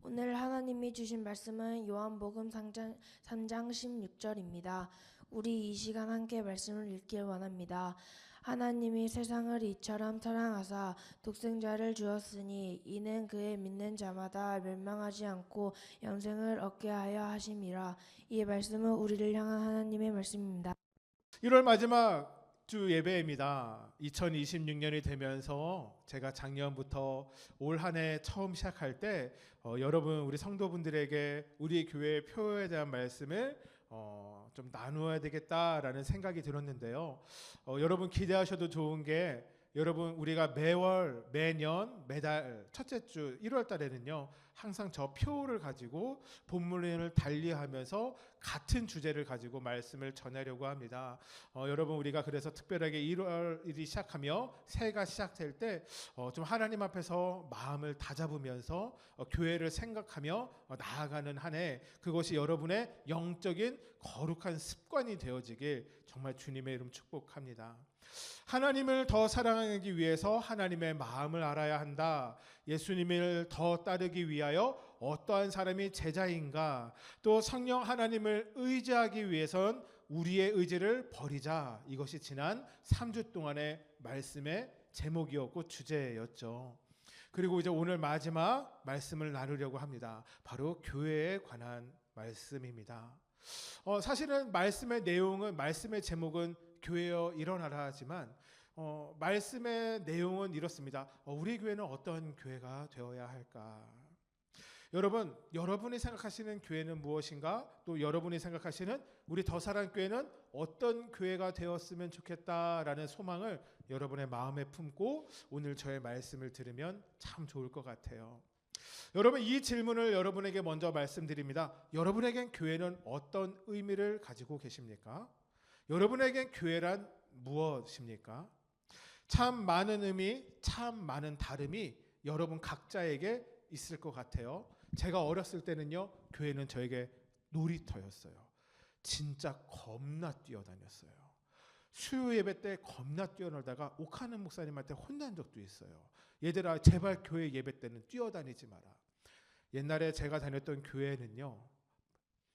오늘 하나님이 주신 말씀은 요한복음 3장 16절입니다. 우리 이 시간 함께 말씀을 읽길 원합니다. 하나님이 세상을 이처럼 사랑하사 독생자를 주었으니 이는 그의 믿는 자마다 멸망하지 않고 영생을 얻게 하여 하심이라. 이 말씀은 우리를 향한 하나님의 말씀입니다. 1월 마지막 주 예배입니다. 2026년이 되면서 제가 작년부터 올 한 해 처음 시작할 때 여러분 우리 성도분들에게 우리 교회 표에 대한 말씀을 좀 나누어야 되겠다라는 생각이 들었는데요. 여러분 기대하셔도 좋은 게 여러분 우리가 매월 매년 매달 첫째 주 1월 달에는요 항상 저 표를 가지고 본문을 달리하면서 같은 주제를 가지고 말씀을 전하려고 합니다. 여러분 우리가 그래서 특별하게 1월이 시작하며 새해가 시작될 때 좀 하나님 앞에서 마음을 다잡으면서 교회를 생각하며 나아가는 한 해, 그것이 여러분의 영적인 거룩한 습관이 되어지길 정말 주님의 이름 축복합니다. 하나님을 더 사랑하기 위해서 하나님의 마음을 알아야 한다. 예수님을 더 따르기 위하여 어떠한 사람이 제자인가. 또 성령 하나님을 의지하기 위해선 우리의 의지를 버리자. 이것이 지난 3주 동안의 말씀의 제목이었고 주제였죠. 그리고 이제 오늘 마지막 말씀을 나누려고 합니다. 바로 교회에 관한 말씀입니다. 사실은 말씀의 내용은, 말씀의 제목은 교회여 일어나라 하지만 말씀의 내용은 이렇습니다. 우리 교회는 어떤 교회가 되어야 할까? 여러분, 여러분이 생각하시는 교회는 무엇인가? 또 여러분이 생각하시는 우리 더사랑교회는 어떤 교회가 되었으면 좋겠다라는 소망을 여러분의 마음에 품고 오늘 저의 말씀을 들으면 참 좋을 것 같아요. 여러분, 이 질문을 여러분에게 먼저 말씀드립니다. 여러분에겐 교회는 어떤 의미를 가지고 계십니까? 여러분에겐 교회란 무엇입니까? 참 많은 의미, 참 많은 다름이 여러분 각자에게 있을 것 같아요. 제가 어렸을 때는요, 교회는 저에게 놀이터였어요. 진짜 겁나 뛰어다녔어요. 수요 예배 때 겁나 뛰어놀다가 옥하는 목사님한테 혼난 적도 있어요. 얘들아, 제발 교회 예배 때는 뛰어다니지 마라. 옛날에 제가 다녔던 교회는요,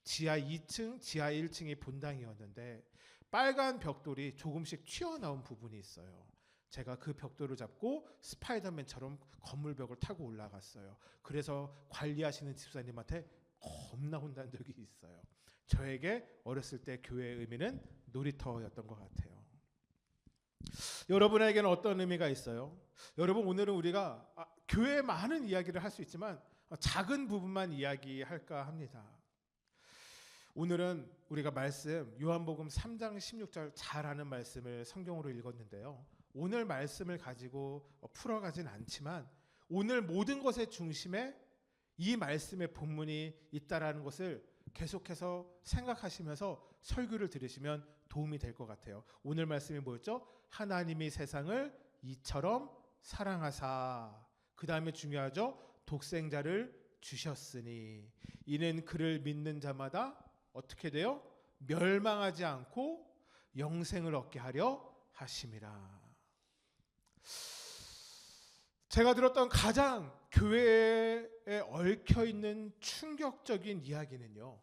지하 2층, 지하 1층이 본당이었는데 빨간 벽돌이 조금씩 튀어나온 부분이 있어요. 제가 그 벽돌을 잡고 스파이더맨처럼 건물벽을 타고 올라갔어요. 그래서 관리하시는 집사님한테 겁나 혼난 적이 있어요. 저에게 어렸을 때 교회의 의미는 놀이터였던 것 같아요. 여러분에게는 어떤 의미가 있어요? 여러분, 오늘은 우리가 교회의 많은 이야기를 할 수 있지만 작은 부분만 이야기할까 합니다. 오늘은 우리가 말씀 요한복음 3장 16절 잘 아는 말씀을 성경으로 읽었는데요. 오늘 말씀을 가지고 풀어가진 않지만 오늘 모든 것의 중심에 이 말씀의 본문이 있다라는 것을 계속해서 생각하시면서 설교를 들으시면 도움이 될 것 같아요. 오늘 말씀이 뭐였죠? 하나님이 세상을 이처럼 사랑하사, 그 다음에 중요하죠? 독생자를 주셨으니 이는 그를 믿는 자마다 어떻게 돼요? 멸망하지 않고 영생을 얻게 하려 하심이라. 제가 들었던 가장 교회에 얽혀있는 충격적인 이야기는요,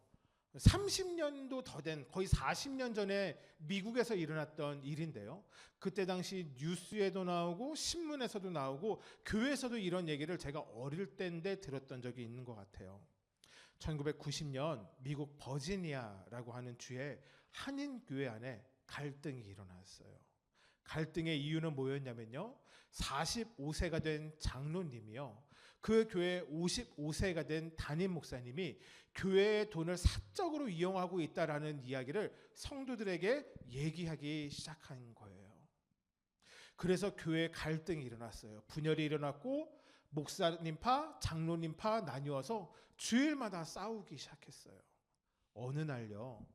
30년도 더 된 거의 40년 전에 미국에서 일어났던 일인데요. 그때 당시 뉴스에도 나오고 신문에서도 나오고 교회에서도 이런 얘기를 제가 어릴 때인데 들었던 적이 있는 것 같아요. 1990년 미국 버지니아라고 하는 주에 한인교회 안에 갈등이 일어났어요. 갈등의 이유는 뭐였냐면요, 45세가 된 장로님이요, 그 교회 55세가 된 담임 목사님이 교회의 돈을 사적으로 이용하고 있다라는 이야기를 성도들에게 얘기하기 시작한 거예요. 그래서 교회에 갈등이 일어났어요. 분열이 일어났고 목사님파, 장로님파 나뉘어서 주일마다 싸우기 시작했어요. 어느 날요,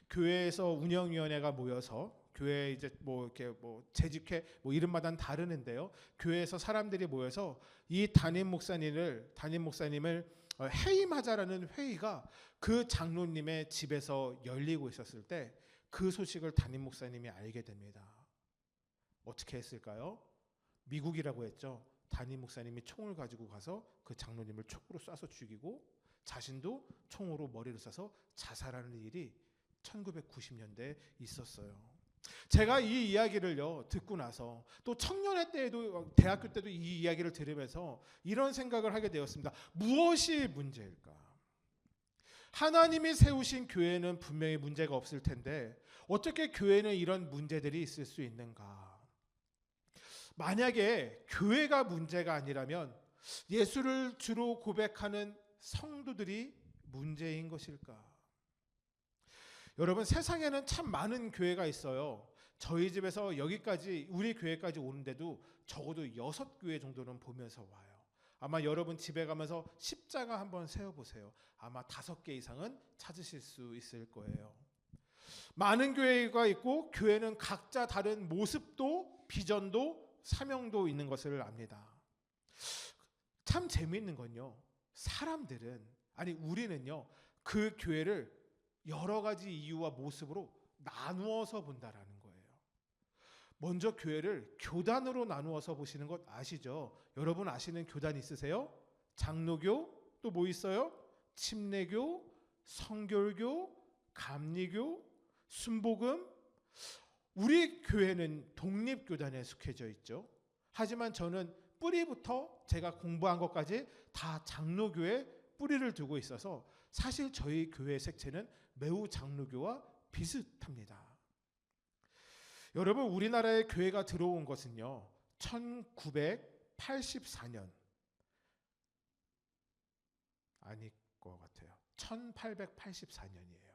교회에서 운영위원회가 모여서 교회 이제 뭐 이렇게 뭐 재직회 뭐 이름마다는 다르는데요. 교회에서 사람들이 모여서 이 담임 목사님을 해임하자라는 회의가 그 장로님의 집에서 열리고 있었을 때 그 소식을 담임 목사님이 알게 됩니다. 어떻게 했을까요? 미국이라고 했죠. 담임 목사님이 총을 가지고 가서 그 장로님을 촉으로 쏴서 죽이고 자신도 총으로 머리를 쏴서 자살하는 일이 1990년대에 있었어요. 제가 이 이야기를요 듣고 나서 또 청년회 때에도 대학교 때도 이 이야기를 들으면서 이런 생각을 하게 되었습니다. 무엇이 문제일까? 하나님이 세우신 교회는 분명히 문제가 없을 텐데 어떻게 교회는 이런 문제들이 있을 수 있는가? 만약에 교회가 문제가 아니라면 예수를 주로 고백하는 성도들이 문제인 것일까? 여러분, 세상에는 참 많은 교회가 있어요. 저희 집에서 여기까지 우리 교회까지 오는데도 적어도 6교회 정도는 보면서 와요. 아마 여러분 집에 가면서 십자가 한번 세어보세요. 아마 5개 이상은 찾으실 수 있을 거예요. 많은 교회가 있고 교회는 각자 다른 모습도 비전도 사명도 있는 것을 압니다. 참 재미있는 건요, 사람들은 아니 우리는요 그 교회를 여러 가지 이유와 모습으로 나누어서 본다라는 거예요. 먼저 교회를 교단으로 나누어서 보시는 것 아시죠? 여러분 아시는 교단 있으세요? 장로교, 또 뭐 있어요? 침례교, 성결교, 감리교, 순복음. 우리 교회는 독립교단에 속해져 있죠. 하지만 저는 뿌리부터 제가 공부한 것까지 다 장로교에 뿌리를 두고 있어서 사실 저희 교회 색채는 매우 장로교와 비슷합니다. 여러분, 우리나라에 교회가 들어온 것은요 1984년 아닐 것 같아요. 1884년이에요.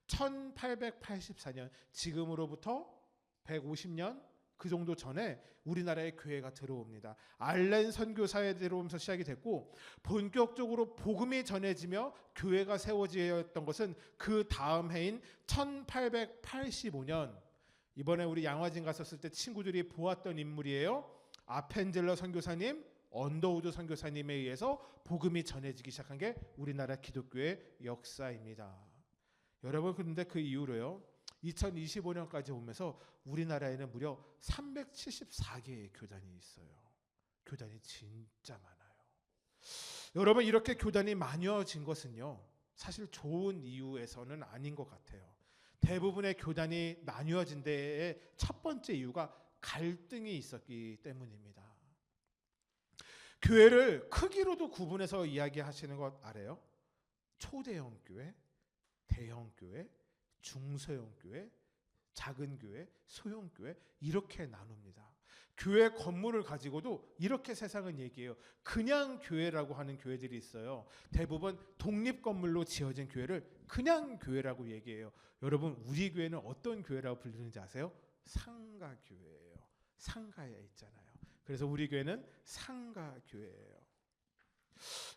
1884년, 지금으로부터 150년 그 정도 전에 우리나라에 교회가 들어옵니다. 알렌 선교사에 들어오면서 시작이 됐고 본격적으로 복음이 전해지며 교회가 세워지었던 것은 그 다음 해인 1885년, 이번에 우리 양화진 갔었을 때 친구들이 보았던 인물이에요. 아펜젤러 선교사님, 언더우드 선교사님에 의해서 복음이 전해지기 시작한 게 우리나라 기독교의 역사입니다. 여러분, 그런데 그 이후로요 2025년까지 오면서 우리나라에는 무려 374개의 교단이 있어요. 교단이 진짜 많아요. 여러분, 이렇게 교단이 많아진 것은요 사실 좋은 이유에서는 아닌 것 같아요. 대부분의 교단이 나뉘어진 데의 첫 번째 이유가 갈등이 있었기 때문입니다. 교회를 크기로도 구분해서 이야기하시는 것 알아요? 초대형 교회, 대형 교회, 중소형 교회, 작은 교회, 소형 교회, 이렇게 나눕니다. 교회 건물을 가지고도 이렇게 세상은 얘기해요. 그냥 교회라고 하는 교회들이 있어요. 대부분 독립 건물로 지어진 교회를 그냥 교회라고 얘기해요. 여러분, 우리 교회는 어떤 교회라고 불리는지 아세요? 상가 교회예요. 상가에 있잖아요. 그래서 우리 교회는 상가 교회예요.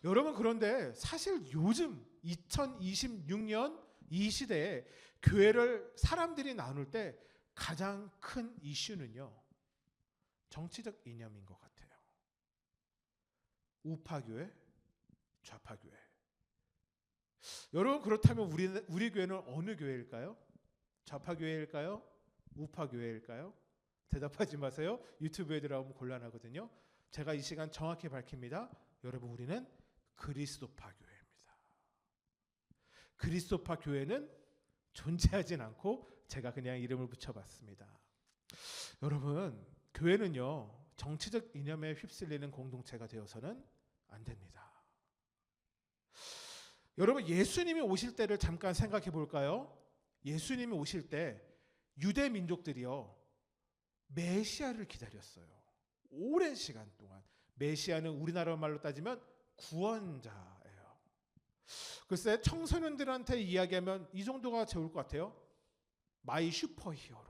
여러분, 그런데 사실 요즘 2026년 이 시대에 교회를 사람들이 나눌 때 가장 큰 이슈는요 정치적 이념인 것 같아요. 우파교회, 좌파교회. 여러분, 그렇다면 우리 교회는 어느 교회일까요? 좌파교회일까요? 우파교회일까요? 대답하지 마세요. 유튜브에 들어가면 곤란하거든요. 제가 이 시간 정확히 밝힙니다. 여러분, 우리는 그리스도파 교회입니다. 그리스도파 교회는 존재하진 않고 제가 그냥 이름을 붙여봤습니다. 여러분, 교회는요 정치적 이념에 휩쓸리는 공동체가 되어서는 안 됩니다. 여러분, 예수님이 오실 때를 잠깐 생각해 볼까요? 예수님이 오실 때 유대 민족들이요 메시아를 기다렸어요. 오랜 시간 동안. 메시아는 우리나라 말로 따지면 구원자예요. 글쎄, 청소년들한테 이야기하면 이 정도가 좋을 것 같아요. 마이 슈퍼히어로,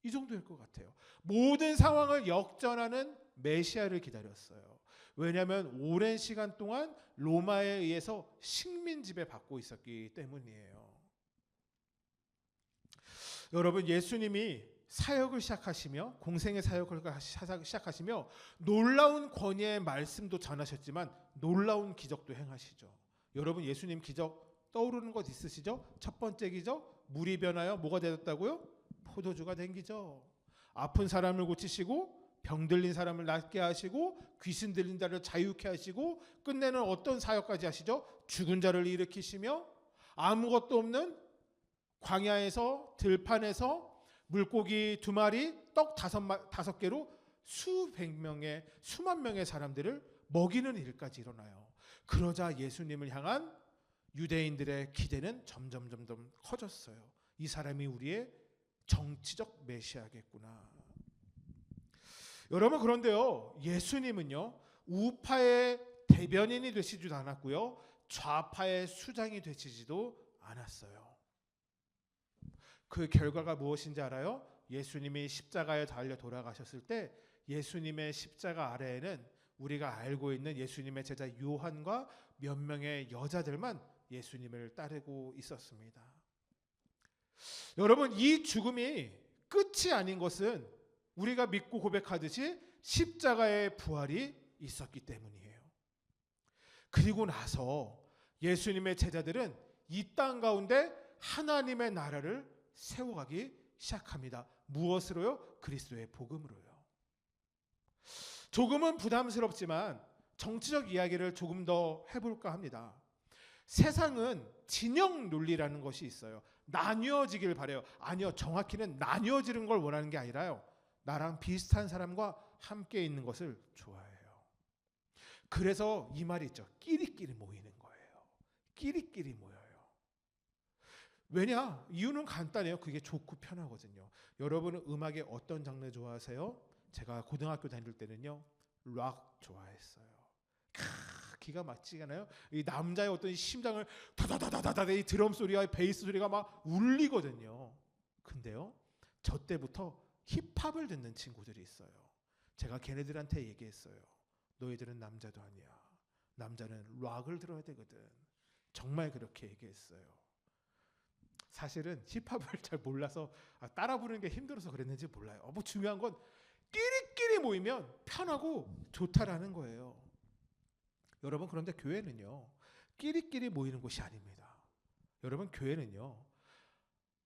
이 정도일 것 같아요. 모든 상황을 역전하는 메시아를 기다렸어요. 왜냐하면 오랜 시간 동안 로마에 의해서 식민 지배 받고 있었기 때문이에요. 여러분, 예수님이 사역을 시작하시며 공생의 사역을 시작하시며 놀라운 권위의 말씀도 전하셨지만 놀라운 기적도 행하시죠. 여러분, 예수님 기적 떠오르는 것 있으시죠? 첫 번째 기적, 물이 변하여 뭐가 되었다고요? 포도주가 된 기적. 아픈 사람을 고치시고 병 들린 사람을 낫게 하시고 귀신 들린 자를 자유케 하시고 끝내는 어떤 사역까지 하시죠? 죽은 자를 일으키시며 아무것도 없는 광야에서 들판에서 물고기 2마리 떡 5개로 수백 명의 수만 명의 사람들을 먹이는 일까지 일어나요. 그러자 예수님을 향한 유대인들의 기대는 점점 커졌어요. 이 사람이 우리의 정치적 메시아겠구나. 여러분, 그런데요, 예수님은요 우파의 대변인이 되시지도 않았고요, 좌파의 수장이 되시지도 않았어요. 그 결과가 무엇인지 알아요? 예수님이 십자가에 달려 돌아가셨을 때 예수님의 십자가 아래에는 우리가 알고 있는 예수님의 제자 요한과 몇 명의 여자들만 예수님을 따르고 있었습니다. 여러분, 이 죽음이 끝이 아닌 것은 우리가 믿고 고백하듯이 십자가의 부활이 있었기 때문이에요. 그리고 나서 예수님의 제자들은 이 땅 가운데 하나님의 나라를 세워가기 시작합니다. 무엇으로요? 그리스도의 복음으로요. 조금은 부담스럽지만 정치적 이야기를 조금 더 해볼까 합니다. 세상은 진영 논리라는 것이 있어요. 나뉘어지길 바래요. 아니요, 정확히는 나뉘어지는 걸 원하는 게 아니라요, 나랑 비슷한 사람과 함께 있는 것을 좋아해요. 그래서 이 말이 있죠. 끼리끼리 모이는 거예요. 끼리끼리 모여요. 왜냐? 이유는 간단해요. 그게 좋고 편하거든요. 여러분은 음악의 어떤 장르 좋아하세요? 제가 고등학교 다닐 때는요, 락 좋아했어요. 기가 막히잖아요. 이 남자의 어떤 심장을 다다다다다다 이 드럼 소리와 베이스 소리가 막 울리거든요. 근데요, 저 때부터 힙합을 듣는 친구들이 있어요. 제가 걔네들한테 얘기했어요. 너희들은 남자도 아니야. 남자는 락을 들어야 되거든. 정말 그렇게 얘기했어요. 사실은 힙합을 잘 몰라서 따라 부르는 게 힘들어서 그랬는지 몰라요. 뭐 중요한 건 끼리끼리 모이면 편하고 좋다라는 거예요. 여러분, 그런데 교회는요, 끼리끼리 모이는 곳이 아닙니다. 여러분, 교회는요,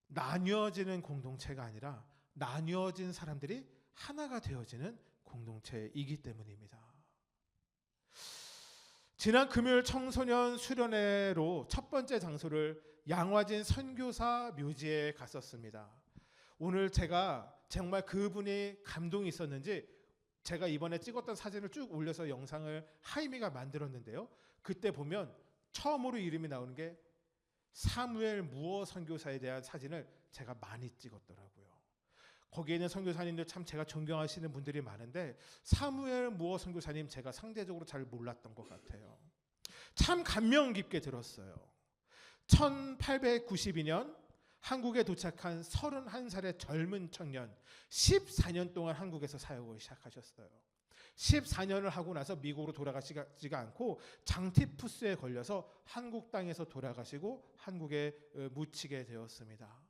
나뉘어지는 공동체가 아니라 나뉘어진 사람들이 하나가 되어지는 공동체이기 때문입니다. 지난 금요일 청소년 수련회로 첫 번째 장소를 양화진 선교사 묘지에 갔었습니다. 오늘 제가 정말 그분이 감동이 있었는지 제가 이번에 찍었던 사진을 쭉 올려서 영상을 하이미가 만들었는데요. 그때 보면 처음으로 이름이 나오는 게 사무엘 무어 선교사에 대한 사진을 제가 많이 찍었더라고요. 거기에 있는 선교사님들 참 제가 존경하시는 분들이 많은데 사무엘 무어 선교사님 제가 상대적으로 잘 몰랐던 것 같아요. 참 감명 깊게 들었어요. 1892년 한국에 도착한 31살의 젊은 청년, 14년 동안 한국에서 사역을 시작하셨어요. 14년을 하고 나서 미국으로 돌아가시지가 않고 장티푸스에 걸려서 한국 땅에서 돌아가시고 한국에 묻히게 되었습니다.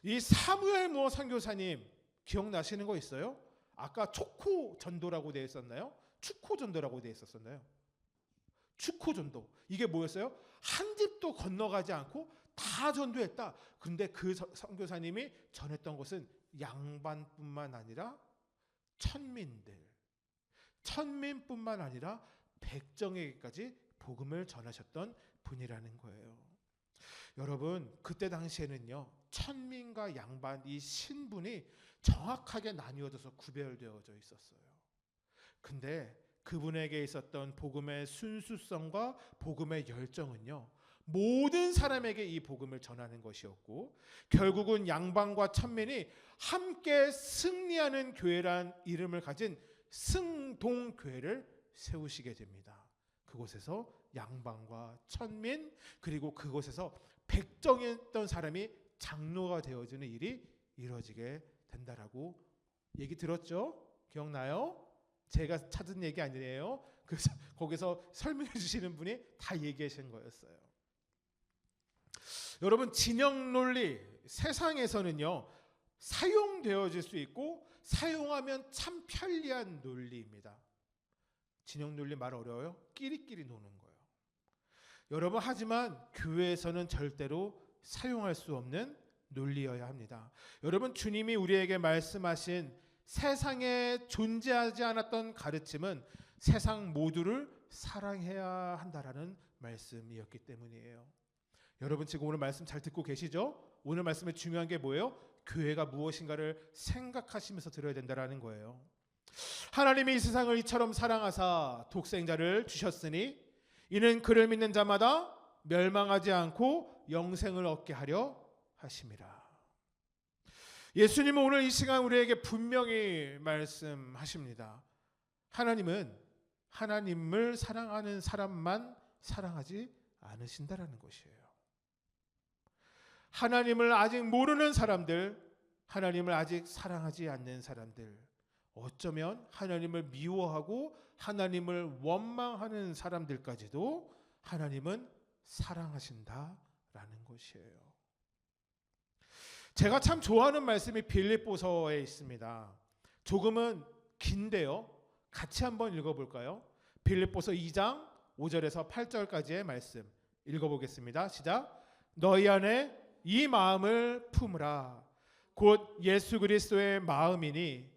이 사무엘 무어 선교사님 기억나시는 거 있어요? 아까 초코 전도라고 되어 있었나요? 축코 전도라고 되어 있었나요? 축코 전도. 이게 뭐였어요? 한 집도 건너가지 않고 다 전도했다. 그런데 그 선교사님이 전했던 것은 양반뿐만 아니라 천민뿐만 아니라 백정에게까지 복음을 전하셨던 분이라는 거예요. 여러분, 그때 당시에는요, 천민과 양반 이 신분이 정확하게 나뉘어져서 구별되어져 있었어요. 근데 그분에게 있었던 복음의 순수성과 복음의 열정은요, 모든 사람에게 이 복음을 전하는 것이었고 결국은 양반과 천민이 함께 승리하는 교회란 이름을 가진 승동교회를 세우시게 됩니다. 그곳에서 양반과 천민 그리고 그곳에서 백정이었던 사람이 장로가 되어지는 일이 이루어지게 된다라고 얘기 들었죠? 기억나요? 제가 찾은 얘기 아니에요. 그래서 거기서 설명해 주시는 분이 다 얘기하신 거였어요. 여러분, 진영 논리 세상에서는요, 사용되어질 수 있고 사용하면 참 편리한 논리입니다. 진영 논리 말 어려워요? 끼리끼리 노는 거예요. 여러분, 하지만 교회에서는 절대로 사용할 수 없는 논리여야 합니다. 여러분, 주님이 우리에게 말씀하신 세상에 존재하지 않았던 가르침은 세상 모두를 사랑해야 한다라는 말씀이었기 때문이에요. 여러분 지금 오늘 말씀 잘 듣고 계시죠? 오늘 말씀의 중요한 게 뭐예요? 교회가 무엇인가를 생각하시면서 들어야 된다라는 거예요. 하나님이 이 세상을 이처럼 사랑하사 독생자를 주셨으니 이는 그를 믿는 자마다 멸망하지 않고 영생을 얻게 하려 하심이라. 예수님은 오늘 이 시간 우리에게 분명히 말씀하십니다. 하나님은 하나님을 사랑하는 사람만 사랑하지 않으신다라는 것이에요. 하나님을 아직 모르는 사람들, 하나님을 아직 사랑하지 않는 사람들, 어쩌면 하나님을 미워하고 하나님을 원망하는 사람들까지도 하나님은 사랑하신다라는 것이에요. 제가 참 좋아하는 말씀이 빌립보서에 있습니다. 조금은 긴데요. 같이 한번 읽어볼까요? 빌립보서 2장 5절에서 8절까지의 말씀 읽어보겠습니다. 시작. 너희 안에 이 마음을 품으라. 곧 예수 그리스도의 마음이니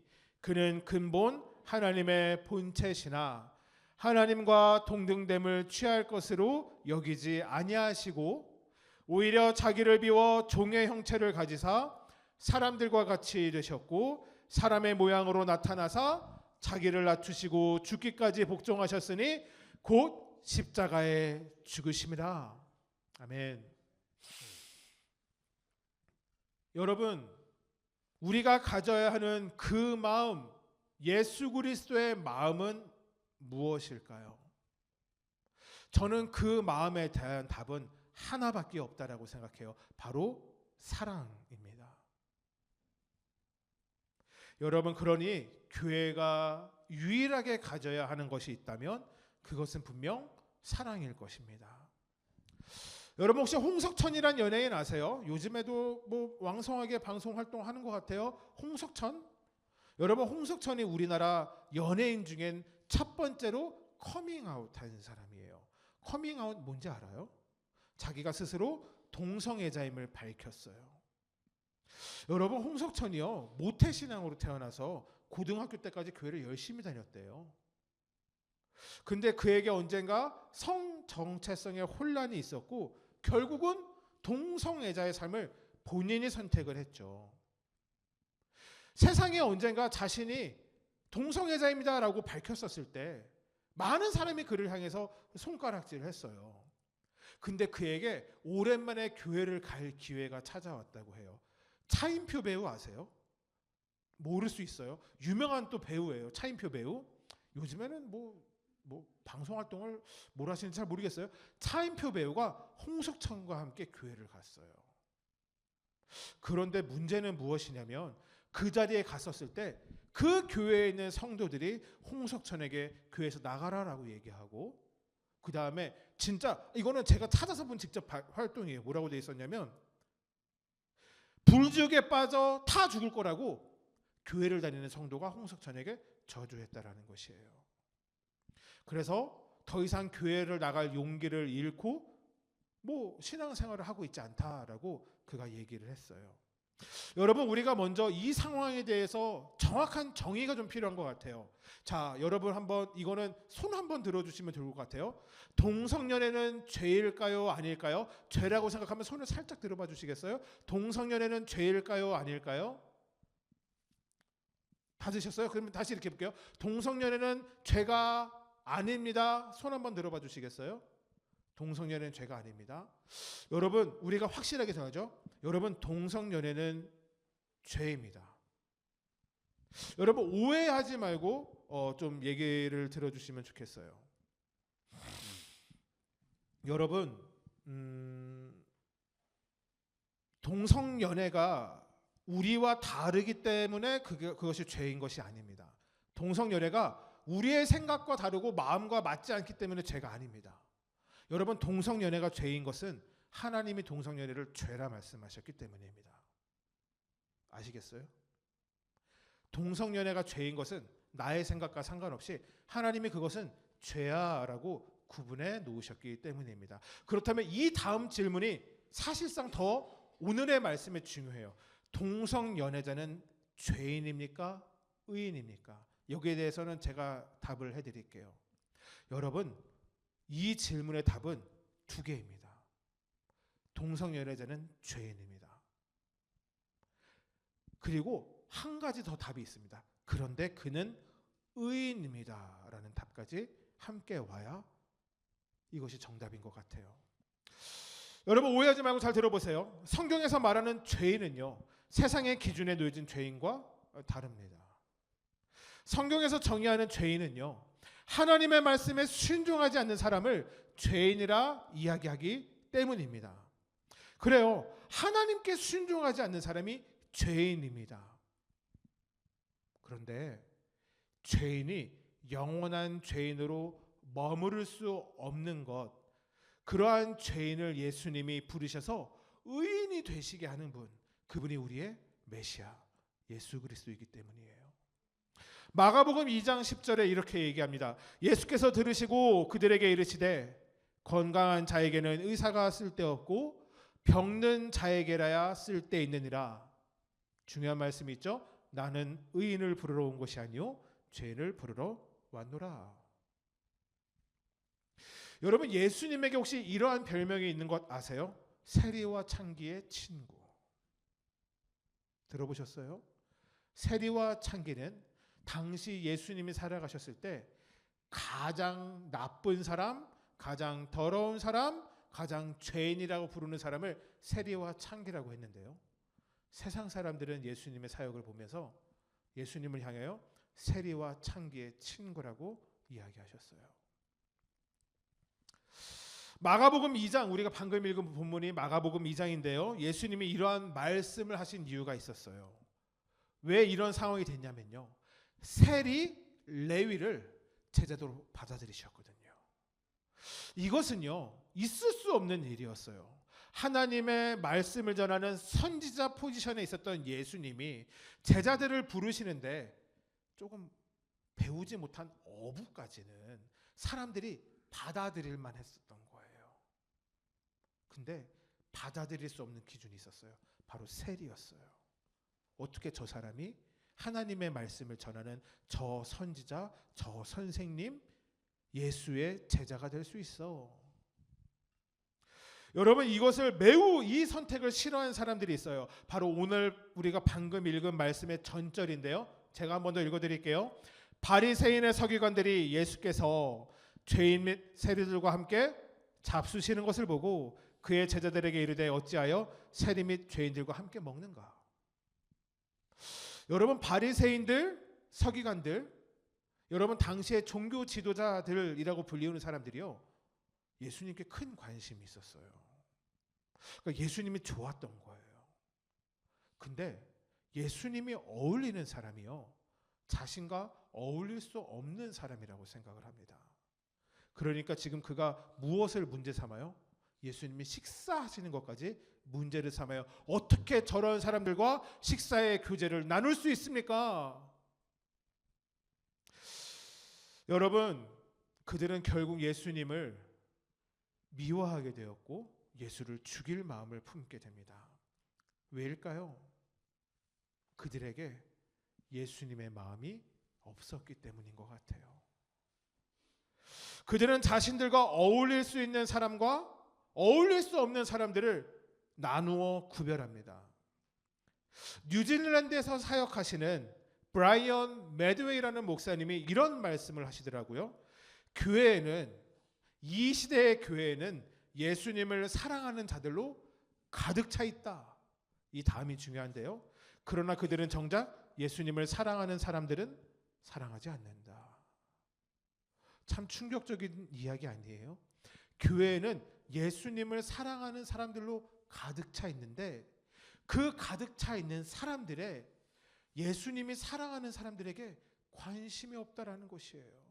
그는 근본 하나님의 본체시나 하나님과 동등됨을 취할 것으로 여기지 아니하시고 오히려 자기를 비워 종의 형체를 가지사 사람들과 같이 되셨고 사람의 모양으로 나타나사 자기를 낮추시고 죽기까지 복종하셨으니 곧 십자가에 죽으심이라. 아멘. 여러분, 우리가 가져야 하는 그 마음, 예수 그리스도의 마음은 무엇일까요? 저는 그 마음에 대한 답은 하나밖에 없다라고 생각해요. 바로 사랑입니다. 여러분, 그러니 교회가 유일하게 가져야 하는 것이 있다면 그것은 분명 사랑일 것입니다. 여러분 혹시 홍석천이란 연예인 아세요? 요즘에도 뭐 왕성하게 방송 활동하는 것 같아요. 홍석천? 여러분 홍석천이 우리나라 연예인 중엔 첫 번째로 커밍아웃한 사람이에요. 커밍아웃 뭔지 알아요? 자기가 스스로 동성애자임을 밝혔어요. 여러분 홍석천이요 모태신앙으로 태어나서 고등학교 때까지 교회를 열심히 다녔대요. 근데 그에게 언젠가 성 정체성의 혼란이 있었고 결국은 동성애자의 삶을 본인이 선택을 했죠. 세상에 언젠가 자신이 동성애자입니다라고 밝혔었을 때 많은 사람이 그를 향해서 손가락질을 했어요. 근데 그에게 오랜만에 교회를 갈 기회가 찾아왔다고 해요. 차인표 배우 아세요? 모를 수 있어요. 유명한 또 배우예요. 차인표 배우. 요즘에는 뭐 방송 활동을 뭘 하시는지 잘 모르겠어요. 차인표 배우가 홍석천과 함께 교회를 갔어요. 그런데 문제는 무엇이냐면 그 자리에 갔었을 때 그 교회에 있는 성도들이 홍석천에게 교회에서 나가라라고 얘기하고 그 다음에 진짜 이거는 제가 찾아서 본 직접 활동이에요. 뭐라고 돼 있었냐면 불지옥에 빠져 타 죽을 거라고 교회를 다니는 성도가 홍석천에게 저주했다라는 것이에요. 그래서 더 이상 교회를 나갈 용기를 잃고 신앙생활을 하고 있지 않다라고 그가 얘기를 했어요. 여러분 우리가 먼저 이 상황에 대해서 정확한 정의가 좀 필요한 것 같아요. 자, 여러분 한번 이거는 손 한번 들어주시면 좋을 것 같아요. 동성연애는 죄일까요? 아닐까요? 죄라고 생각하면 손을 살짝 들어봐 주시겠어요? 동성연애는 죄일까요? 아닐까요? 받으셨어요? 그러면 다시 이렇게 볼게요. 동성연애는 죄가 아닙니다. 손 한번 들어봐 주시겠어요? 동성연애는 죄가 아닙니다. 여러분 우리가 확실하게 정하죠. 여러분 동성연애는 죄입니다. 여러분 오해하지 말고 좀 얘기를 들어주시면 좋겠어요. 여러분 동성연애가 우리와 다르기 때문에 그것이 죄인 것이 아닙니다. 동성연애가 우리의 생각과 다르고 마음과 맞지 않기 때문에 죄가 아닙니다. 여러분 동성연애가 죄인 것은 하나님이 동성연애를 죄라 말씀하셨기 때문입니다. 아시겠어요? 동성연애가 죄인 것은 나의 생각과 상관없이 하나님이 그것은 죄야라고 구분해 놓으셨기 때문입니다. 그렇다면 이 다음 질문이 사실상 더 오늘의 말씀에 중요해요. 동성연애자는 죄인입니까? 의인입니까? 여기에 대해서는 제가 답을 해드릴게요. 여러분, 이 질문의 답은 두 개입니다. 동성연애자는 죄인입니다. 그리고 한 가지 더 답이 있습니다. 그런데 그는 의인입니다 라는 답까지 함께 와야 이것이 정답인 것 같아요. 여러분, 오해하지 말고 잘 들어보세요. 성경에서 말하는 죄인은요, 세상의 기준에 놓여진 죄인과 다릅니다. 성경에서 정의하는 죄인은요, 하나님의 말씀에 순종하지 않는 사람을 죄인이라 이야기하기 때문입니다. 그래요, 하나님께 순종하지 않는 사람이 죄인입니다. 그런데 죄인이 영원한 죄인으로 머무를 수 없는 것, 그러한 죄인을 예수님이 부르셔서 의인이 되시게 하는 분, 그분이 우리의 메시아 예수 그리스도이기 때문이에요. 마가복음 2장 10절에 이렇게 얘기합니다. 예수께서 들으시고 그들에게 이르시되 건강한 자에게는 의사가 쓸데없고 병든 자에게라야 쓸데있느니라. 중요한 말씀이 있죠. 나는 의인을 부르러 온 것이 아니요 죄인을 부르러 왔노라. 여러분, 예수님에게 혹시 이러한 별명이 있는 것 아세요? 세리와 창기의 친구. 들어보셨어요? 세리와 창기는 당시 예수님이 살아가셨을 때 가장 나쁜 사람, 가장 더러운 사람, 가장 죄인이라고 부르는 사람을 세리와 창기라고 했는데요. 세상 사람들은 예수님의 사역을 보면서 예수님을 향하여 세리와 창기의 친구라고 이야기하셨어요. 마가복음 2장, 우리가 방금 읽은 본문이 마가복음 2장인데요. 예수님이 이러한 말씀을 하신 이유가 있었어요. 왜 이런 상황이 됐냐면요, 세리 레위를 제자도로 받아들이셨거든요. 이것은요, 있을 수 없는 일이었어요. 하나님의 말씀을 전하는 선지자 포지션에 있었던 예수님이 제자들을 부르시는데 조금 배우지 못한 어부까지는 사람들이 받아들일 만했었던 거예요. 근데 받아들일 수 없는 기준이 있었어요. 바로 세리였어요. 어떻게 저 사람이 하나님의 말씀을 전하는 저 선지자, 저 선생님, 예수의 제자가 될 수 있어? 여러분, 이것을 매우 이 선택을 싫어하는 사람들이 있어요. 바로 오늘 우리가 방금 읽은 말씀의 전절인데요. 제가 한 번 더 읽어드릴게요. 바리새인의 서기관들이 예수께서 죄인 및 세리들과 함께 잡수시는 것을 보고 그의 제자들에게 이르되 어찌하여 세리 및 죄인들과 함께 먹는가? 여러분, 바리새인들, 서기관들, 여러분 당시의 종교 지도자들이라고 불리우는 사람들이요, 예수님께 큰 관심이 있었어요. 그러니까 예수님이 좋았던 거예요. 근데 예수님이 어울리는 사람이요, 자신과 어울릴 수 없는 사람이라고 생각을 합니다. 그러니까 지금 그가 무엇을 문제 삼아요? 예수님이 식사하시는 것까지 문제를 삼아요. 어떻게 저런 사람들과 식사의 교제를 나눌 수 있습니까? 여러분, 그들은 결국 예수님을 미워하게 되었고 예수를 죽일 마음을 품게 됩니다. 왜일까요? 그들에게 예수님의 마음이 없었기 때문인 것 같아요. 그들은 자신들과 어울릴 수 있는 사람과 어울릴 수 없는 사람들을 나누어 구별합니다. 뉴질랜드에서 사역하시는 브라이언 매드웨이라는 목사님이 이런 말씀을 하시더라고요. 이 시대의 교회에는 예수님을 사랑하는 자들로 가득 차 있다. 이 다음이 중요한데요. 그러나 그들은 정작 예수님을 사랑하는 사람들은 사랑하지 않는다. 참 충격적인 이야기 아니에요? 교회에는 예수님을 사랑하는 사람들로 가득 차 있는데 그 가득 차 있는 사람들의 예수님이 사랑하는 사람들에게 관심이 없다라는 것이에요.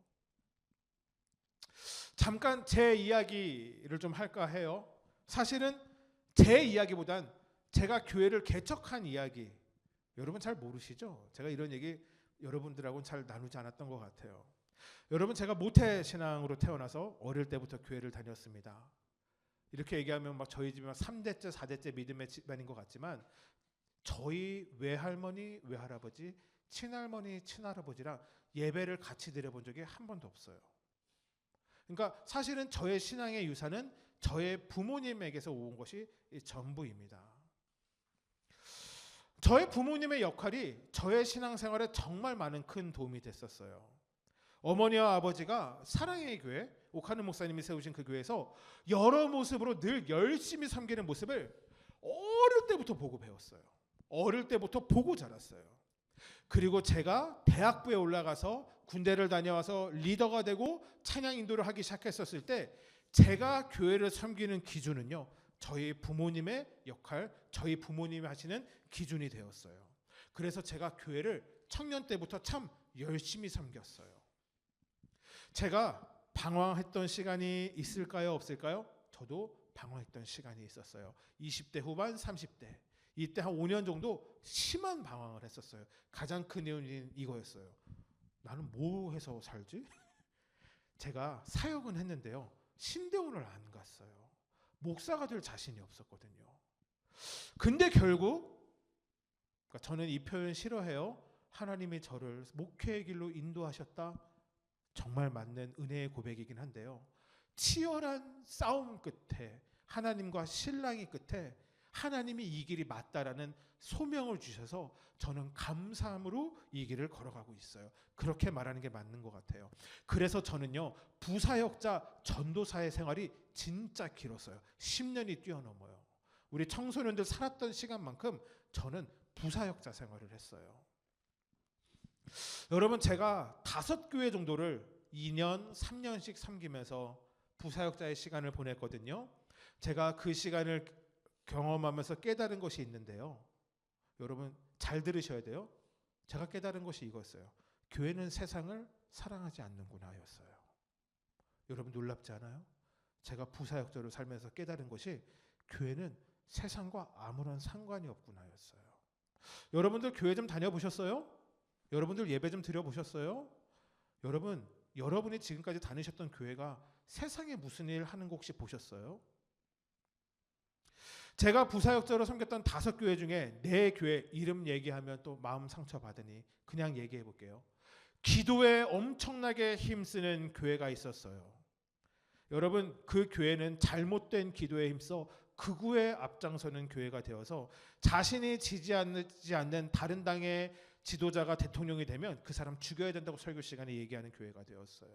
잠깐 제 이야기를 좀 할까 해요. 사실은 제 이야기보단 제가 교회를 개척한 이야기, 여러분 잘 모르시죠? 제가 이런 얘기 여러분들하고는 잘 나누지 않았던 것 같아요. 여러분, 제가 모태 신앙으로 태어나서 어릴 때부터 교회를 다녔습니다. 이렇게 얘기하면 막 저희 집이 막 3대째 4대째 믿음의 집안인 것 같지만 저희 외할머니 외할아버지 친할머니, 친할아버지랑 예배를 같이 드려본 적이 한 번도 없어요. 그러니까 사실은 저의 신앙의 유산은 저의 부모님에게서 온 것이 전부입니다. 저의 부모님의 역할이 저의 신앙생활에 정말 많은 큰 도움이 됐었어요. 어머니와 아버지가 사랑의 교회, 오카는 목사님이 세우신 그 교회에서 여러 모습으로 늘 열심히 섬기는 모습을 어릴 때부터 보고 배웠어요. 어릴 때부터 보고 자랐어요. 그리고 제가 대학부에 올라가서 군대를 다녀와서 리더가 되고 찬양 인도를 하기 시작했었을 때 제가 교회를 섬기는 기준은요, 저희 부모님의 역할, 저희 부모님이 하시는 기준이 되었어요. 그래서 제가 교회를 청년 때부터 참 열심히 섬겼어요. 제가 방황했던 시간이 있을까요, 없을까요? 저도 방황했던 시간이 있었어요. 20대 후반, 30대. 이때 한 5년 정도 심한 방황을 했었어요. 가장 큰 이유는 이거였어요. 나는 뭐 해서 살지? 제가 사역은 했는데요, 신대원을 안 갔어요. 목사가 될 자신이 없었거든요. 근데 결국, 그러니까 저는 이 표현 싫어해요. 하나님이 저를 목회의 길로 인도하셨다. 정말 맞는 은혜의 고백이긴 한데요, 치열한 싸움 끝에, 하나님과 신랑이 끝에 하나님이 이 길이 맞다라는 소명을 주셔서 저는 감사함으로 이 길을 걸어가고 있어요. 그렇게 말하는 게 맞는 것 같아요. 그래서 저는요, 부사역자 전도사의 생활이 진짜 길었어요. 10년이 뛰어넘어요. 우리 청소년들 살았던 시간만큼 저는 부사역자 생활을 했어요. 여러분, 제가 5교회 정도를 2년, 3년씩 섬기면서 부사역자의 시간을 보냈거든요. 제가 그 시간을 경험하면서 깨달은 것이 있는데요, 여러분 잘 들으셔야 돼요. 제가 깨달은 것이 이거였어요. 교회는 세상을 사랑하지 않는구나 였어요. 여러분 놀랍지 않아요? 제가 부사역자로 살면서 깨달은 것이 교회는 세상과 아무런 상관이 없구나 였어요. 여러분들 교회 좀 다녀보셨어요? 여러분들 예배 좀 드려보셨어요? 여러분이 지금까지 다니셨던 교회가 세상에 무슨 일 하는 거 혹시 보셨어요? 제가 부사역자로 섬겼던 5교회 중에 4교회 이름 얘기하면 또 마음 상처받으니 그냥 얘기해 볼게요. 기도에 엄청나게 힘쓰는 교회가 있었어요. 여러분, 그 교회는 잘못된 기도에 힘써 극우에 앞장서는 교회가 되어서 자신이 지지하지 않는 다른 당의 지도자가 대통령이 되면 그 사람 죽여야 된다고 설교 시간에 얘기하는 교회가 되었어요.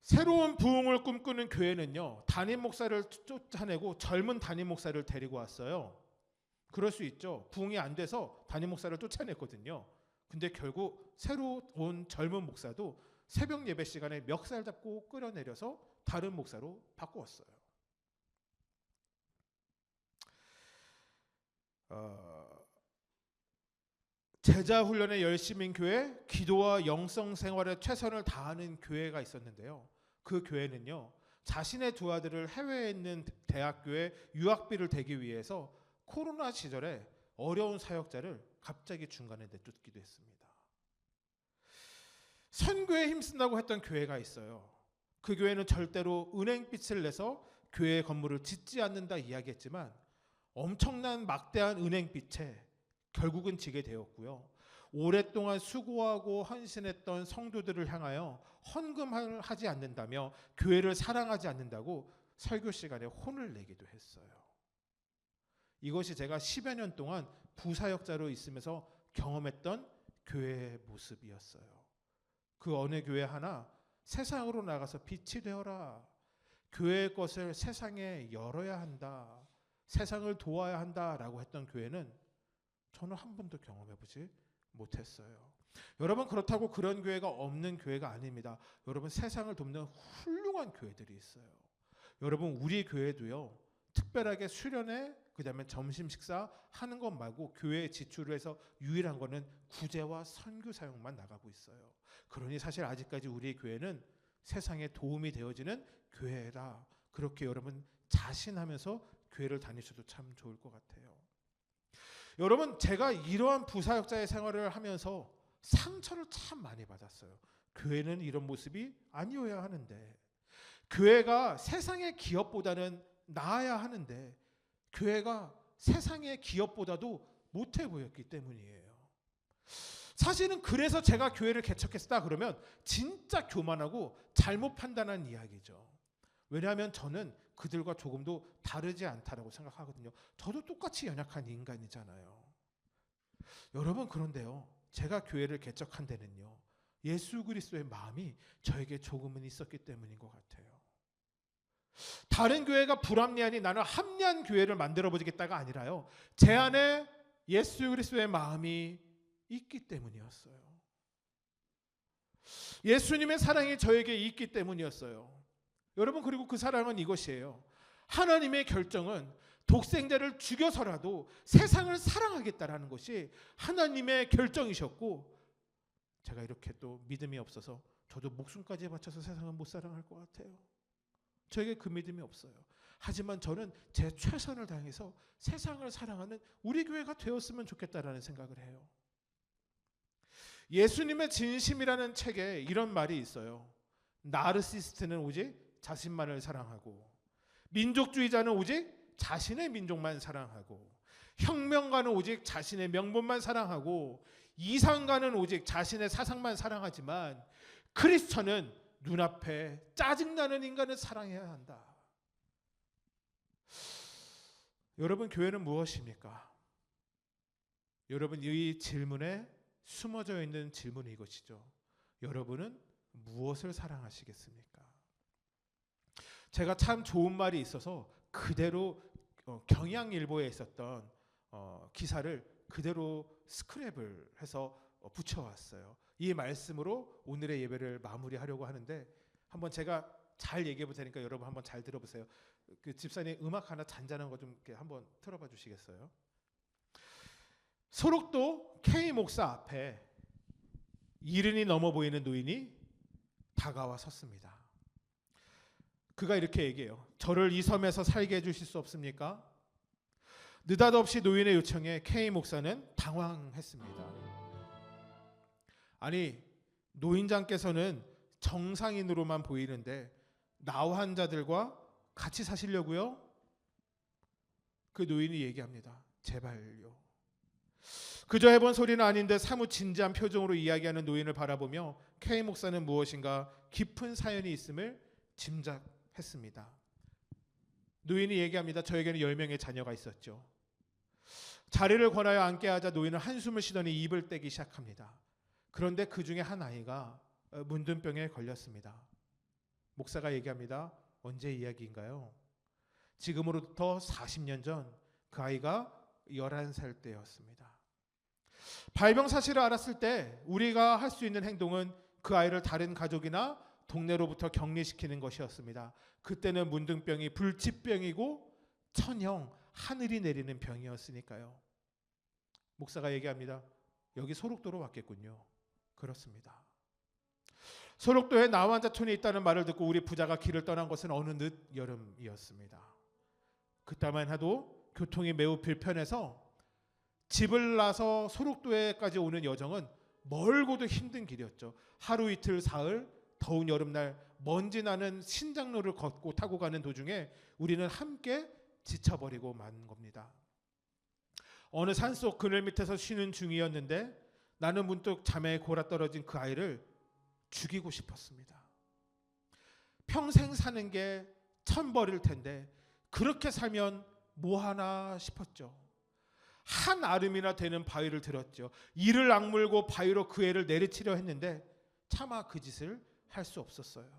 새로운 부흥을 꿈꾸는 교회는요, 담임 목사를 쫓아내고 젊은 담임 목사를 데리고 왔어요. 그럴 수 있죠. 부흥이 안 돼서 담임 목사를 쫓아냈거든요. 근데 결국 새로 온 젊은 목사도 새벽 예배 시간에 멱살 잡고 끌어내려서 다른 목사로 바꾸었어요. 제자 훈련에 열심인 교회, 기도와 영성 생활에 최선을 다하는 교회가 있었는데요. 그 교회는요, 자신의 두 아들을 해외에 있는 대학교에 유학비를 대기 위해서 코로나 시절에 어려운 사역자를 갑자기 중간에 내쫓기도 했습니다. 선교에 힘쓴다고 했던 교회가 있어요. 그 교회는 절대로 은행빚을 내서 교회 건물을 짓지 않는다 이야기했지만 엄청난 막대한 은행빚에 결국은 지게 되었고요. 오랫동안 수고하고 헌신했던 성도들을 향하여 헌금을 하지 않는다며 교회를 사랑하지 않는다고 설교 시간에 혼을 내기도 했어요. 이것이 제가 10여 년 동안 부사역자로 있으면서 경험했던 교회의 모습이었어요. 그 어느 교회 하나, 세상으로 나가서 빛이 되어라. 교회의 것을 세상에 열어야 한다. 세상을 도와야 한다라고 했던 교회는 저는 한 번도 경험해보지 못했어요. 여러분, 그렇다고 그런 교회가 없는 교회가 아닙니다. 여러분, 세상을 돕는 훌륭한 교회들이 있어요. 여러분, 우리 교회도요, 특별하게 수련회, 그 다음에 점심 식사 하는 것 말고 교회에 지출을 해서 유일한 거는 구제와 선교 사역만 나가고 있어요. 그러니 사실 아직까지 우리 교회는 세상에 도움이 되어지는 교회라, 그렇게 여러분 자신하면서 교회를 다니셔도 참 좋을 것 같아요. 여러분, 제가 이러한 부사역자의 생활을 하면서 상처를 참 많이 받았어요. 교회는 이런 모습이 아니어야 하는데, 교회가 세상의 기업보다는 나아야 하는데, 교회가 세상의 기업보다도 못해 보였기 때문이에요. 사실은 그래서 제가 교회를 개척했다 그러면 진짜 교만하고 잘못 판단한 이야기죠. 왜냐하면 저는 그들과 조금도 다르지 않다라고 생각하거든요. 저도 똑같이 연약한 인간이잖아요. 여러분, 그런데요, 제가 교회를 개척한 데는요, 예수 그리스도의 마음이 저에게 조금은 있었기 때문인 것 같아요. 다른 교회가 불합리하니 나는 합리한 교회를 만들어 보겠다가 아니라요, 제 안에 예수 그리스도의 마음이 있기 때문이었어요. 예수님의 사랑이 저에게 있기 때문이었어요. 여러분, 그리고 그 사랑은 이것이에요. 하나님의 결정은 독생자를 죽여서라도 세상을 사랑하겠다라는 것이 하나님의 결정이셨고, 제가 이렇게 또 믿음이 없어서 저도 목숨까지 바쳐서 세상을 못 사랑할 것 같아요. 저에게 그 믿음이 없어요. 하지만 저는 제 최선을 다해서 세상을 사랑하는 우리 교회가 되었으면 좋겠다라는 생각을 해요. 예수님의 진심이라는 책에 이런 말이 있어요. 나르시스트는 오직 자신만을 사랑하고, 민족주의자는 오직 자신의 민족만 사랑하고, 혁명가는 오직 자신의 명분만 사랑하고, 이상가는 오직 자신의 사상만 사랑하지만 크리스천은 눈앞에 짜증나는 인간을 사랑해야 한다. 여러분, 교회는 무엇입니까? 여러분, 이 질문에 숨어져 있는 질문이 이것이죠. 여러분은 무엇을 사랑하시겠습니까? 제가 참 좋은 말이 있어서 그대로 경향일보에 있었던 기사를 그대로 스크랩을 해서 붙여왔어요. 이 말씀으로 오늘의 예배를 마무리하려고 하는데, 한번 제가 잘 얘기해 볼 테니까 여러분 한번 잘 들어보세요. 그 집사님 음악 하나 잔잔한 거 좀 한번 틀어봐 주시겠어요? 소록도 K 목사 앞에 이른이 넘어 보이는 노인이 다가와 섰습니다. 그가 이렇게 얘기해요. 저를 이 섬에서 살게 해주실 수 없습니까? 느닷없이 노인의 요청에 K 목사는 당황했습니다. 아니, 노인장께서는 정상인으로만 보이는데 나 환자들과 같이 사시려고요? 그 노인이 얘기합니다. 제발요. 그저 해본 소리는 아닌데 사뭇 진지한 표정으로 이야기하는 노인을 바라보며 K 목사는 무엇인가 깊은 사연이 있음을 짐작했습니다. 노인이 얘기합니다. 저에게는 10명의 자녀가 있었죠. 자리를 권하여 앉게 하자 노인은 한숨을 쉬더니 입을 떼기 시작합니다. 그런데 그 중에 한 아이가 문둥병에 걸렸습니다. 목사가 얘기합니다. 언제 이야기인가요? 지금으로부터 40년 전 그 아이가 11살 때였습니다. 발병 사실을 알았을 때 우리가 할 수 있는 행동은 그 아이를 다른 가족이나 동네로부터 격리시키는 것이었습니다. 그때는 문둥병이 불치병이고 천형, 하늘이 내리는 병이었으니까요. 목사가 얘기합니다. 여기 소록도로 왔겠군요. 그렇습니다. 소록도에 나환자촌이 있다는 말을 듣고 우리 부자가 길을 떠난 것은 어느 늦 여름이었습니다. 그때만 해도 교통이 매우 불편해서 집을 나서 소록도에까지 오는 여정은 멀고도 힘든 길이었죠. 하루 이틀 사흘 더운 여름날 먼지 나는 신장로를 걷고 타고 가는 도중에 우리는 함께 지쳐버리고 만 겁니다. 어느 산속 그늘 밑에서 쉬는 중이었는데 나는 문득 잠에 골아떨어진 그 아이를 죽이고 싶었습니다. 평생 사는 게 천벌일 텐데 그렇게 살면 뭐하나 싶었죠. 한 아름이나 되는 바위를 들었죠. 이를 악물고 바위로 그 애를 내리치려 했는데 차마 그 짓을 할 수 없었어요.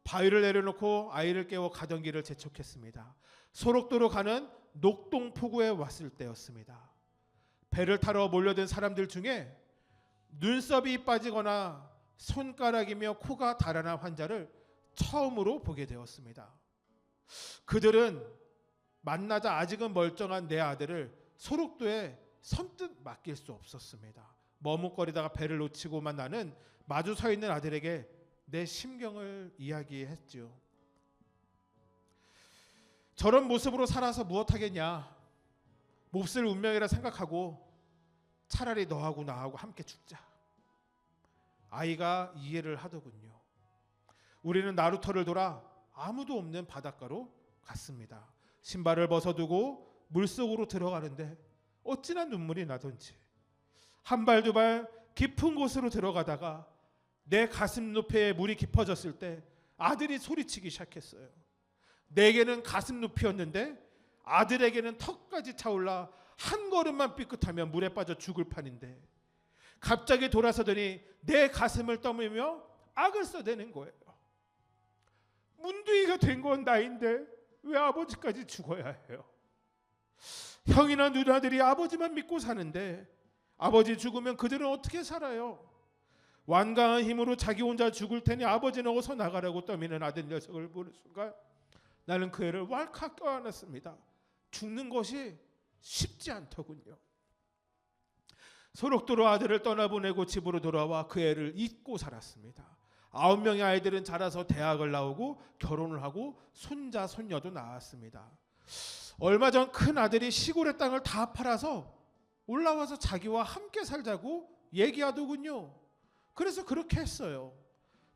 바위를 내려놓고 아이를 깨워 가던 길을 재촉했습니다. 소록도로 가는 녹동포구에 왔을 때였습니다. 배를 타러 몰려든 사람들 중에 눈썹이 빠지거나 손가락이며 코가 달아난 환자를 처음으로 보게 되었습니다. 그들은 만나자 아직은 멀쩡한 내 아들을 소록도에 선뜻 맡길 수 없었습니다. 머뭇거리다가 배를 놓치고만 나는 마주 서 있는 아들에게 내 심경을 이야기했지요. 저런 모습으로 살아서 무엇하겠냐. 몹쓸 운명이라 생각하고 차라리 너하고 나하고 함께 죽자. 아이가 이해를 하더군요. 우리는 나루터를 돌아 아무도 없는 바닷가로 갔습니다. 신발을 벗어두고 물속으로 들어가는데 어찌나 눈물이 나던지 한 발 두 발 깊은 곳으로 들어가다가 내 가슴 높이에 물이 깊어졌을 때 아들이 소리치기 시작했어요. 내게는 가슴 높이였는데 아들에게는 턱까지 차올라 한 걸음만 삐끗하면 물에 빠져 죽을 판인데 갑자기 돌아서더니 내 가슴을 떠밀며 악을 써대는 거예요. 문둥이가 된 건 나인데 왜 아버지까지 죽어야 해요? 형이나 누나들이 아버지만 믿고 사는데 아버지 죽으면 그들은 어떻게 살아요? 완강한 힘으로 자기 혼자 죽을 테니 아버지는 어서 나가라고 떠미는 아들 녀석을 보는 순간 나는 그 애를 왈칵 껴안았습니다. 죽는 것이 쉽지 않더군요. 소록도로 아들을 떠나보내고 집으로 돌아와 그 애를 잊고 살았습니다. 9명의 아이들은 자라서 대학을 나오고 결혼을 하고 손자 손녀도 낳았습니다. 얼마 전 큰 아들이 시골의 땅을 다 팔아서 올라와서 자기와 함께 살자고 얘기하더군요. 그래서 그렇게 했어요.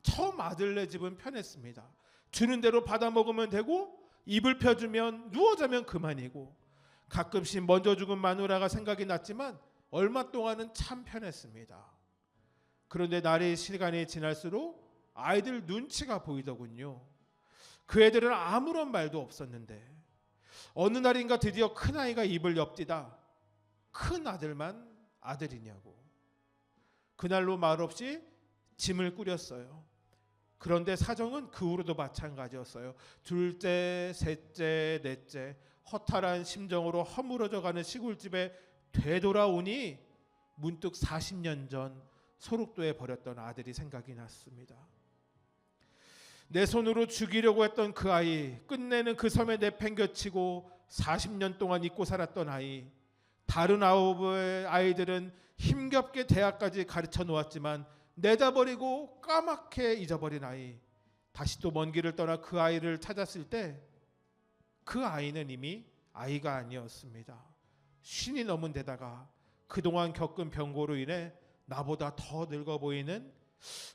처음 아들네 집은 편했습니다. 주는 대로 받아 먹으면 되고 입을 펴주면 누워 자면 그만이고 가끔씩 먼저 죽은 마누라가 생각이 났지만 얼마 동안은 참 편했습니다. 그런데 날이 시간이 지날수록 아이들 눈치가 보이더군요. 그 애들은 아무런 말도 없었는데 어느 날인가 드디어 큰아이가 입을 엽디다. 큰 아들만 아들이냐고. 그날로 말없이 짐을 꾸렸어요. 그런데 사정은 그 후로도 마찬가지였어요. 둘째, 셋째, 넷째 허탈한 심정으로 허물어져가는 시골집에 되돌아오니 문득 40년 전 소록도에 버렸던 아들이 생각이 났습니다. 내 손으로 죽이려고 했던 그 아이, 끝내는 그 섬에 내팽겨치고 40년 동안 잊고 살았던 아이, 다른 9의 아이들은 힘겹게 대학까지 가르쳐 놓았지만 내다버리고 까맣게 잊어버린 아이, 다시 또 먼 길을 떠나 그 아이를 찾았을 때 그 아이는 이미 아이가 아니었습니다. 쉰이 넘은 데다가 그동안 겪은 병고로 인해 나보다 더 늙어 보이는,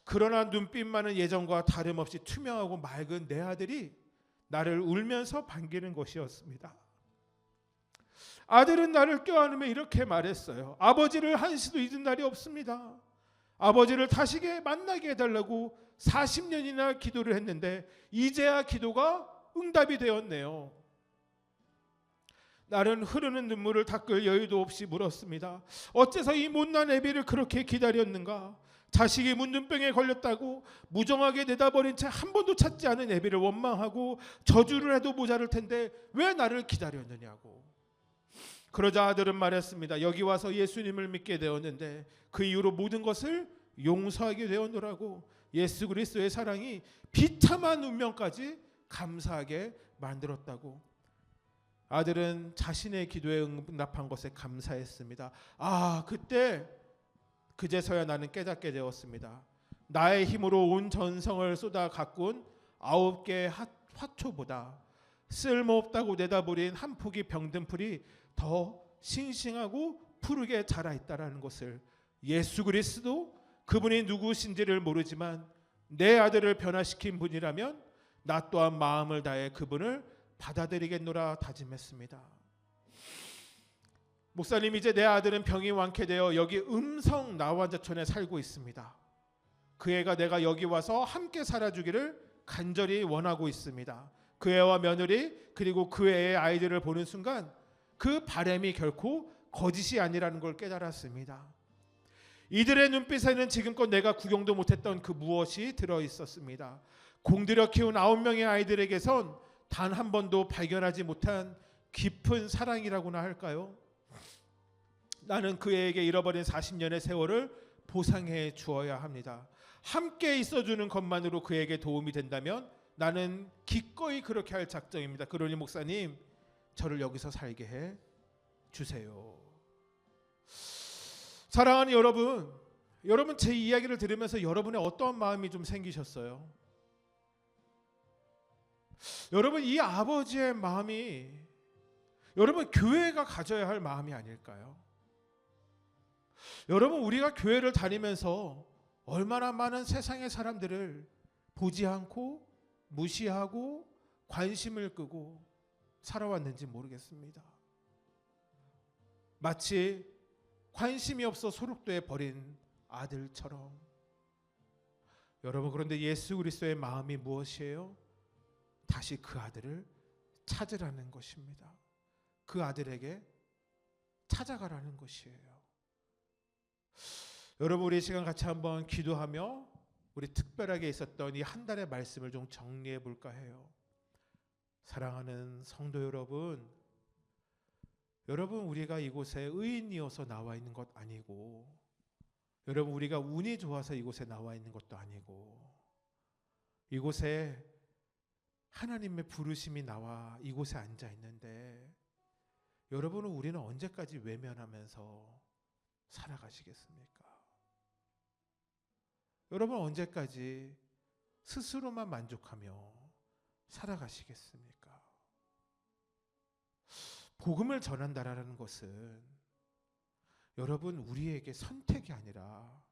그러나 눈빛만은 예전과 다름없이 투명하고 맑은 내 아들이 나를 울면서 반기는 것이었습니다. 아들은 나를 껴안으며 이렇게 말했어요. 아버지를 한시도 잊은 날이 없습니다. 아버지를 다시 만나게 해달라고 40년이나 기도를 했는데 이제야 기도가 응답이 되었네요. 나는 흐르는 눈물을 닦을 여유도 없이 물었습니다. 어째서 이 못난 애비를 그렇게 기다렸는가? 자식이 문둥병에 걸렸다고 무정하게 내다버린 채 한 번도 찾지 않은 애비를 원망하고 저주를 해도 모자랄 텐데 왜 나를 기다렸느냐고. 그러자 아들은 말했습니다. 여기 와서 예수님을 믿게 되었는데 그 이후로 모든 것을 용서하게 되었노라고. 예수 그리스도의 사랑이 비참한 운명까지 감사하게 만들었다고. 아들은 자신의 기도에 응답한 것에 감사했습니다. 그때 그제서야 나는 깨닫게 되었습니다. 나의 힘으로 온 전성을 쏟아 가꾼 9개의 화초보다 쓸모없다고 내다버린 한 포기 병든 풀이 더 싱싱하고 푸르게 자라 있다라는 것을, 예수 그리스도 그분이 누구신지를 모르지만 내 아들을 변화시킨 분이라면 나 또한 마음을 다해 그분을 받아들이겠노라 다짐했습니다. 목사님, 이제 내 아들은 병이 완쾌되어 여기 음성 나완자촌에 살고 있습니다. 그 애가 내가 여기 와서 함께 살아주기를 간절히 원하고 있습니다. 그 애와 며느리 그리고 그 애의 아이들을 보는 순간 그 바람이 결코 거짓이 아니라는 걸 깨달았습니다. 이들의 눈빛에는 지금껏 내가 구경도 못했던 그 무엇이 들어있었습니다. 공들여 키운 9명의 아이들에게선 단 한 번도 발견하지 못한 깊은 사랑이라고나 할까요? 나는 그 애에게 잃어버린 40년의 세월을 보상해 주어야 합니다. 함께 있어주는 것만으로 그에게 도움이 된다면 나는 기꺼이 그렇게 할 작정입니다. 그러니 목사님, 저를 여기서 살게 해 주세요. 사랑하는 여러분 제 이야기를 들으면서 여러분의 어떠한 마음이 좀 생기셨어요? 여러분, 이 아버지의 마음이 여러분 교회가 가져야 할 마음이 아닐까요? 여러분, 우리가 교회를 다니면서 얼마나 많은 세상의 사람들을 보지 않고 무시하고 관심을 끄고 살아왔는지 모르겠습니다. 마치 관심이 없어 소록도에 버린 아들처럼. 여러분, 그런데 예수 그리스도의 마음이 무엇이에요? 다시 그 아들을 찾으라는 것입니다. 그 아들에게 찾아가라는 것이에요. 여러분, 우리 이 시간 같이 한번 기도하며 우리 특별하게 있었던 이 한 달의 말씀을 좀 정리해 볼까 해요. 사랑하는 성도 여러분, 우리가 이곳에 의인이어서 나와 있는 것 아니고, 여러분, 우리가 운이 좋아서 이곳에 나와 있는 것도 아니고, 이곳에 하나님의 부르심이 나와 이곳에 앉아 있는데, 여러분은 우리는 언제까지 외면하면서 살아가시겠습니까? 여러분, 언제까지 스스로만 만족하며 살아가시겠습니까? 복음을 전한다라는 것은 여러분, 우리에게 선택이 아니라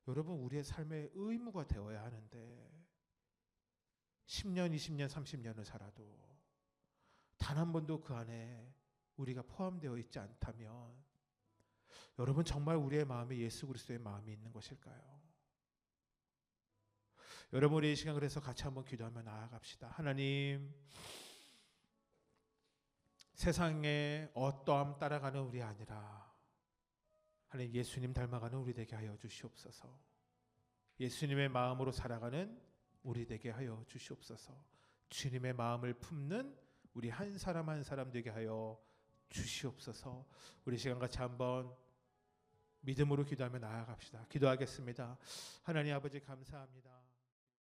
여러분, 우리의 삶의 의무가 되어야 하는데, 10년, 20년, 30년을 살아도 단 한 번도 그 안에 우리가 포함되어 있지 않다면, 여러분, 정말 우리의 마음에 예수 그리스도의 마음이 있는 것일까요? 여러분, 우리 이 시간 그래서 같이 한번 기도하며 나아갑시다. 하나님, 세상에 어떠함 따라가는 우리 아니라 하나님, 예수님 닮아가는 우리 되게 하여 주시옵소서. 예수님의 마음으로 살아가는 우리 되게 하여 주시옵소서. 주님의 마음을 품는 우리 한 사람 한 사람 되게 하여 주시옵소서. 우리 시간 같이 한번 믿음으로 기도하며 나아갑시다. 기도하겠습니다. 하나님 아버지, 감사합니다.